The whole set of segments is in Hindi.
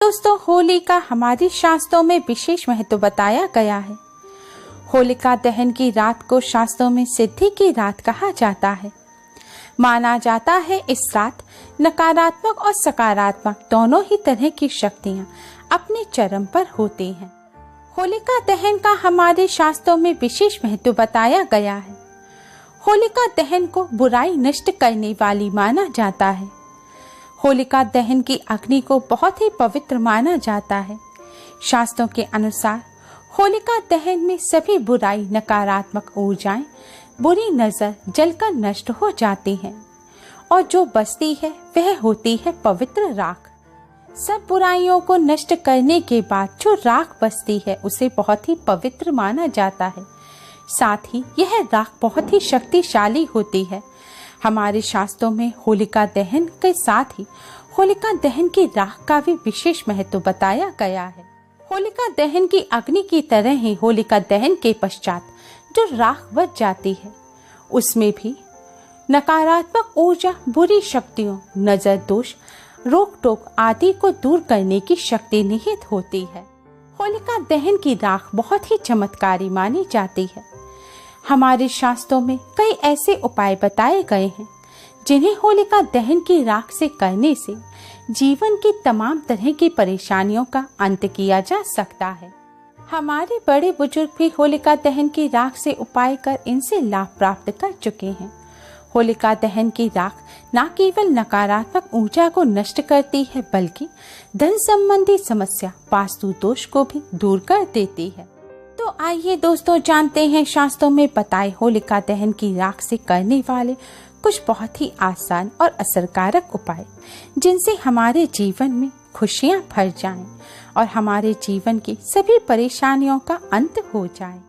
दोस्तों, होली का हमारे शास्त्रों में विशेष महत्व बताया गया है। होलिका दहन की रात को शास्त्रों में सिद्धि की रात कहा जाता है। माना जाता है इस रात नकारात्मक और सकारात्मक दोनों ही तरह की शक्तियां अपने चरम पर होती हैं। होलिका दहन का हमारे शास्त्रों में विशेष महत्व बताया गया है। होलिका दहन को बुराई नष्ट करने वाली माना जाता है। होलिका दहन की अग्नि को बहुत ही पवित्र माना जाता है। शास्त्रों के अनुसार होलिका दहन में सभी बुराई, नकारात्मक ऊर्जाएं, बुरी नजर जलकर नष्ट हो जाती हैं और जो बचती है वह होती है पवित्र राख। सब बुराइयों को नष्ट करने के बाद जो राख बचती है उसे बहुत ही पवित्र माना जाता है। साथ ही यह राख बहुत ही शक्तिशाली होती है। हमारे शास्त्रों में होलिका दहन के साथ ही होलिका दहन की राख का भी विशेष महत्व बताया गया है। होलिका दहन की अग्नि की तरह ही होलिका दहन के पश्चात जो राख बच जाती है उसमें भी नकारात्मक ऊर्जा, बुरी शक्तियों, नजर दोष, रोक टोक आदि को दूर करने की शक्ति निहित होती है। होलिका दहन की राख बहुत ही चमत्कारी मानी जाती है। हमारे शास्त्रों में कई ऐसे उपाय बताए गए हैं जिन्हें होलिका दहन की राख से करने से जीवन की तमाम तरह की परेशानियों का अंत किया जा सकता है। हमारे बड़े बुजुर्ग भी होलिका दहन की राख से उपाय कर इनसे लाभ प्राप्त कर चुके हैं। होलिका दहन की राख न केवल नकारात्मक ऊर्जा को नष्ट करती है बल्कि धन संबंधी समस्या, वास्तु दोष को भी दूर कर देती है। तो आइए दोस्तों, जानते हैं शास्त्रों में बताए होलिका दहन की राख से करने वाले कुछ बहुत ही आसान और असरकारक उपाय जिनसे हमारे जीवन में खुशियां भर जाएं और हमारे जीवन की सभी परेशानियों का अंत हो जाए।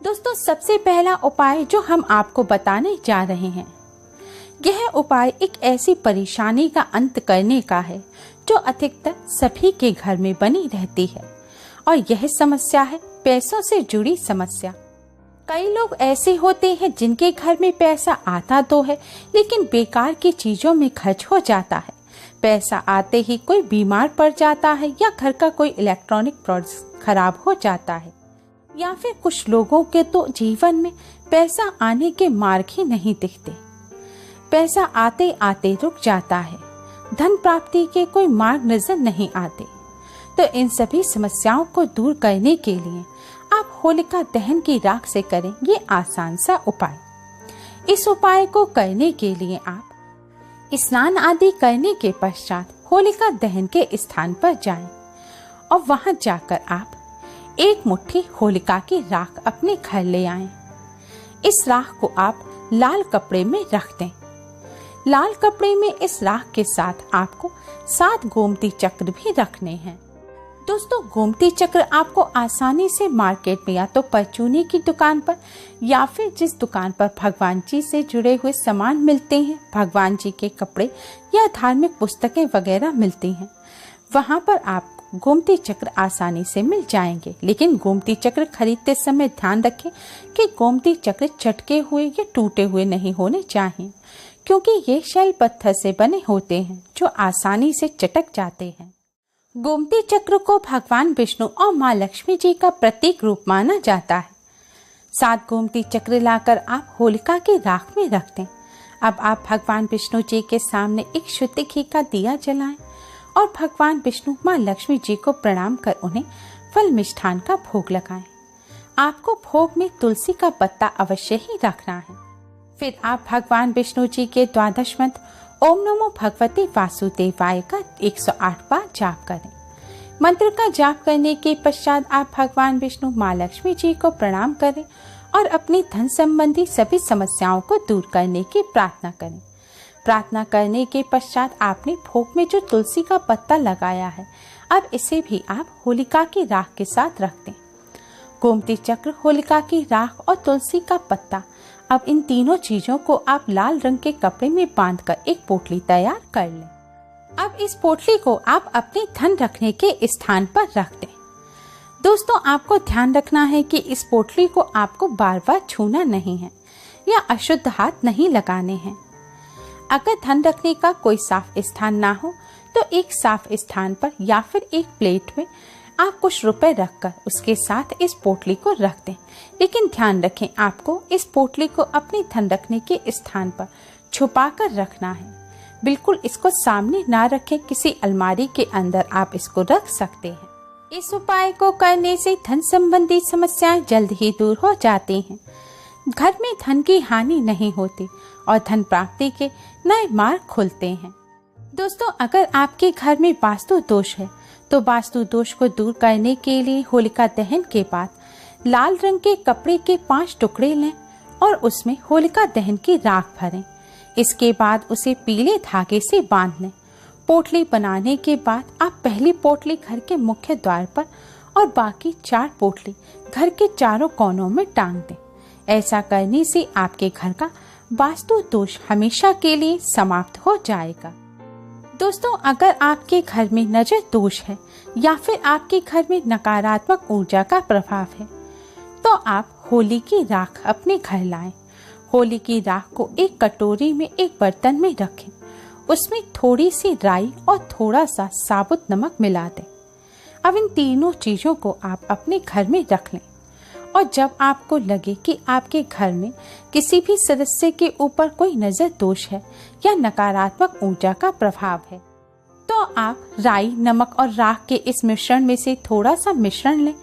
दोस्तों, सबसे पहला उपाय जो हम आपको बताने जा रहे हैं, यह उपाय एक ऐसी परेशानी का अंत करने का है जो अधिकतर सभी के घर में बनी रहती है और यह समस्या है पैसों से जुड़ी समस्या। कई लोग ऐसे होते हैं जिनके घर में पैसा आता तो है लेकिन बेकार की चीजों में खर्च हो जाता है। पैसा आते ही कोई बीमार पड़ जाता है या घर का कोई इलेक्ट्रॉनिक प्रोडक्ट खराब हो जाता है, या फिर कुछ लोगों के तो जीवन में पैसा आने के मार्ग ही नहीं दिखते। पैसा आते आते रुक जाता है, धन प्राप्ति के कोई मार्ग नजर नहीं आते। तो इन सभी समस्याओं को दूर करने के लिए आप होलिका दहन की राख से करें ये आसान सा उपाय। इस उपाय को करने के लिए आप स्नान आदि करने के पश्चात होलिका दहन के स्थान पर जाएं और वहां जाकर आप एक मुट्ठी होलिका की राख अपने घर ले आएं। इस राख को आप लाल कपड़े में रख दें। लाल कपड़े में इस राख के साथ आपको 7 गोमती चक्र भी रखने हैं। दोस्तों, गोमती चक्र आपको आसानी से मार्केट में या तो परचूनी की दुकान पर या फिर जिस दुकान पर भगवान जी से जुड़े हुए सामान मिलते हैं, भगवान जी के कपड़े या धार्मिक पुस्तकें वगैरह मिलती हैं, वहां पर आपको गोमती चक्र आसानी से मिल जाएंगे। लेकिन गोमती चक्र खरीदते समय ध्यान रखें कि गोमती चक्र चटके हुए या टूटे हुए नहीं होने चाहिए, क्योंकि ये शैल पत्थर से बने होते हैं जो आसानी से चटक जाते हैं। गोमती चक्र को भगवान विष्णु और माँ लक्ष्मी जी का प्रतीक रूप माना जाता है। 7 गोमती चक्र लाकर आप होलिका की राख में रख दें। अब आप भगवान विष्णु जी के सामने एक शुद्ध घी का दिया जलाएं और भगवान विष्णु, माँ लक्ष्मी जी को प्रणाम कर उन्हें फल मिष्ठान का भोग लगाएं। आपको भोग में तुलसी का पत्ता अवश्य ही रखना है। फिर आप भगवान विष्णु जी के 12 मंत्र ओम नमो भगवते वासुदेवाय का 108 बार जाप करें। मंत्र का जाप करने के पश्चात आप भगवान विष्णु, माँ लक्ष्मी जी को प्रणाम करें और अपनी धन संबंधी सभी समस्याओं को दूर करने की प्रार्थना करें। प्रार्थना करने के पश्चात आपने भोग में जो तुलसी का पत्ता लगाया है, अब इसे भी आप होलिका की राख के साथ रख दें। गोमती चक्र, होलिका की राख और तुलसी का पत्ता, अब इन तीनों चीजों को आप लाल रंग के कपड़े में बांधकर एक पोटली तैयार कर लें। अब इस पोटली को आप अपने धन रखने के स्थान पर रख दें। दोस्तों, आपको ध्यान रखना है कि इस पोटली को आपको बार बार छूना नहीं है या अशुद्ध हाथ नहीं लगाने हैं। अगर धन रखने का कोई साफ स्थान ना हो तो एक साफ स्थान पर या फिर एक प्लेट में आप कुछ रुपए रखकर उसके साथ इस पोटली को रख दें। लेकिन ध्यान रखें, आपको इस पोटली को अपनी धन रखने के स्थान पर छुपा कर रखना है। बिल्कुल इसको सामने ना रखें, किसी अलमारी के अंदर आप इसको रख सकते हैं। इस उपाय को करने से धन संबंधी समस्याएं जल्द ही दूर हो जाती हैं। घर में धन की हानि नहीं होती और धन प्राप्ति के नए मार्ग खुलते हैं। दोस्तों, अगर आपके घर में वास्तु दोष है तो वास्तु दोष को दूर करने के लिए होलिका दहन के बाद लाल रंग के कपड़े के 5 टुकड़े लें और उसमें होलिका दहन की राख भरें। इसके बाद उसे पीले धागे से बांध लें। पोटली बनाने के बाद आप पहली पोटली घर के मुख्य द्वार पर और बाकी 4 पोटली घर के चारों कोनों में टांग दें। ऐसा करने से आपके घर का वास्तु दोष हमेशा के लिए समाप्त हो जाएगा। दोस्तों, अगर आपके घर में नजर दोष है या फिर आपके घर में नकारात्मक ऊर्जा का प्रभाव है तो आप होली की राख अपने घर लाएं। होली की राख को एक कटोरी में एक बर्तन में रखें। उसमें थोड़ी सी राई और थोड़ा सा साबुत नमक मिला दें। अब इन तीनों चीजों को आप अपने घर में रख लें और जब आपको लगे कि आपके घर में किसी भी सदस्य के ऊपर कोई नजर दोष है या नकारात्मक ऊर्जा का प्रभाव है तो आप राई, नमक और राख के इस मिश्रण में से थोड़ा सा मिश्रण लें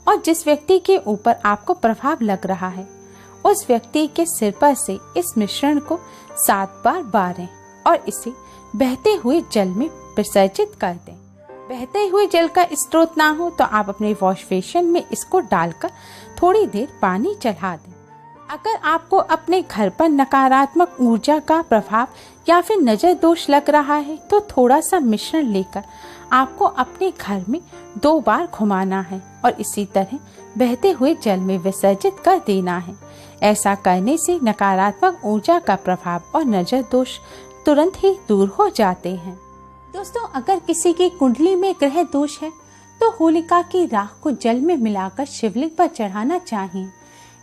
और जिस व्यक्ति के ऊपर आपको प्रभाव लग रहा है उस व्यक्ति के सिर पर से इस मिश्रण को 7 बार बारें और इसे बहते हुए जल में विसर्जित कर दें। बहते हुए जल का स्रोत ना हो तो आप अपने वॉश बेसिन में इसको डालकर थोड़ी देर पानी चढ़ा दें। अगर आपको अपने घर पर नकारात्मक ऊर्जा का प्रभाव या फिर नजर दोष लग रहा है तो थोड़ा सा मिश्रण लेकर आपको अपने घर में 2 बार घुमाना है और इसी तरह बहते हुए जल में विसर्जित कर देना है। ऐसा करने से नकारात्मक ऊर्जा का प्रभाव और नजर दोष तुरंत ही दूर हो जाते हैं। दोस्तों, अगर किसी की कुंडली में ग्रह दोष है तो होलिका की राख को जल में मिलाकर शिवलिंग पर चढ़ाना चाहिए।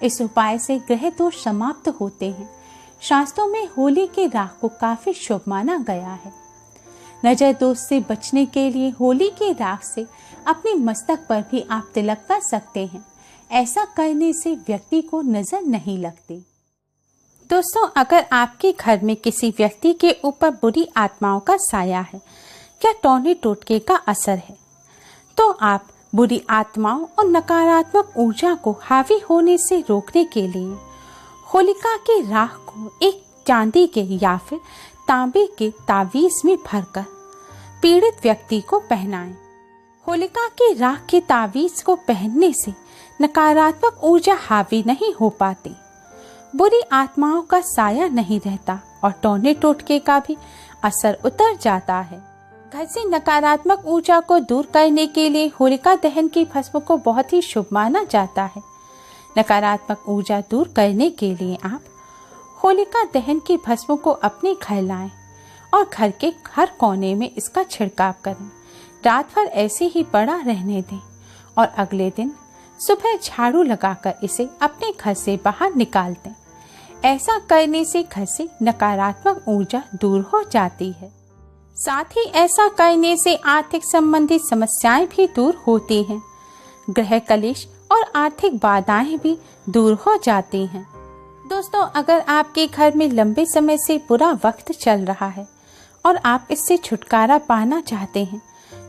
इस उपाय से ग्रह दोष समाप्त होते हैं। शास्त्रों में होली की राख को काफी शुभ माना गया है। नजर दोष से बचने के लिए होली की राख से अपने मस्तक पर भी आप तिलक कर सकते हैं। ऐसा करने से व्यक्ति को नजर नहीं लगती। दोस्तों, अगर आपके घर में किसी व्यक्ति के ऊपर बुरी आत्माओं का साया है या टोने टोटके का असर है तो आप बुरी आत्माओं और नकारात्मक ऊर्जा को हावी होने से रोकने के लिए होलिका की राख को एक चांदी के या फिर तांबे के तावीज में भरकर पीड़ित व्यक्ति को पहनाएं। होलिका की राख के तावीज को पहनने से नकारात्मक ऊर्जा हावी नहीं हो पाती, बुरी आत्माओं का साया नहीं रहता और टोने टोटके का भी असर उतर जाता है। घर से नकारात्मक ऊर्जा को दूर करने के लिए होलिका दहन की भस्म को बहुत ही शुभ माना जाता है। नकारात्मक ऊर्जा दूर करने के लिए आप होलिका दहन की भस्म को अपने घर लाएं और घर के हर कोने में इसका छिड़काव करें। रात भर ऐसे ही पड़ा रहने दें और अगले दिन सुबह झाड़ू लगाकर इसे अपने घर से बाहर निकाल दें। ऐसा करने से घर से नकारात्मक ऊर्जा दूर हो जाती है। साथ ही ऐसा करने से आर्थिक संबंधी समस्याएं भी दूर होती हैं। ग्रह कलेश और आर्थिक बाधाएं भी दूर हो जाती हैं। दोस्तों, अगर आपके घर में लंबे समय से बुरा वक्त चल रहा है और आप इससे छुटकारा पाना चाहते हैं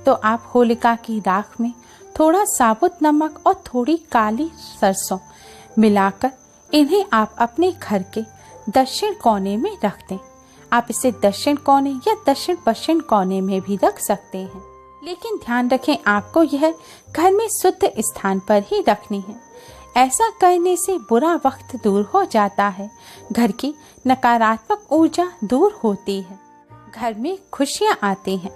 तो आप होलिका की राख में थोड़ा साबुत नमक और थोड़ी काली सरसों मिलाकर इन्हें आप अपने घर के दक्षिण कोने में रख दें। आप इसे दक्षिण कोने या दक्षिण पश्चिम कोने में भी रख सकते हैं, लेकिन ध्यान रखें आपको यह घर में शुद्ध स्थान पर ही रखनी है। ऐसा करने से बुरा वक्त दूर हो जाता है, घर की नकारात्मक ऊर्जा दूर होती है, घर में खुशियां आती हैं।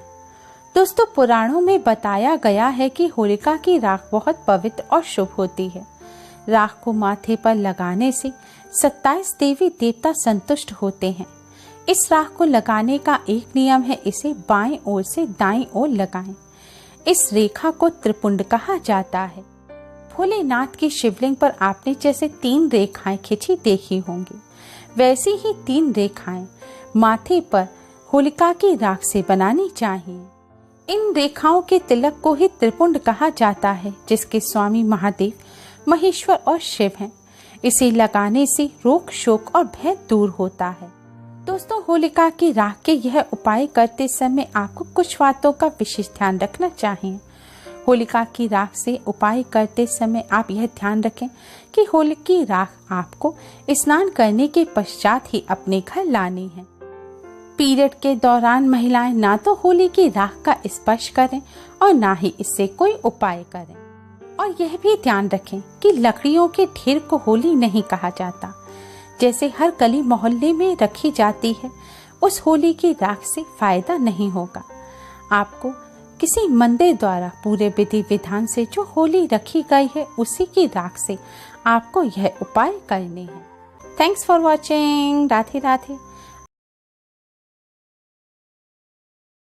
दोस्तों, पुराणों में बताया गया है कि होलिका की राख बहुत पवित्र और शुभ होती है। राख को माथे पर लगाने से 27 देवी देवता संतुष्ट होते हैं। इस राख को लगाने का एक नियम है, इसे बाएं ओर से दाईं ओर लगाएं। इस रेखा को त्रिपुंड कहा जाता है। भोलेनाथ की शिवलिंग पर आपने जैसे 3 रेखाएं खिंची देखी होंगी, वैसी ही 3 रेखाएं माथे पर होलिका की राख से बनानी चाहिए। इन रेखाओं के तिलक को ही त्रिपुंड कहा जाता है, जिसके स्वामी महादेव, महेश्वर और शिव हैं। इसे लगाने से रोग, शोक और भय दूर होता है। दोस्तों, होलिका की राख के यह उपाय करते समय आपको कुछ बातों का विशेष ध्यान रखना चाहिए। होलिका की राख से उपाय करते समय आप यह ध्यान रखें कि होलिका की राख आपको स्नान करने के पश्चात ही अपने घर लानी है। पीरियड के दौरान महिलाएं ना तो होली की राख का स्पर्श करें और ना ही इससे कोई उपाय करें। और यह भी ध्यान रखें कि लकड़ियों के ढेर को होली नहीं कहा जाता। जैसे हर गली मोहल्ले में रखी जाती है, उस होली की राख से फायदा नहीं होगा। आपको किसी मंदिर द्वारा पूरे विधि विधान से जो होली रखी गई है, उसी की राख से आपको यह उपाय करने हैं। Thanks for watching. Radhe Radhe.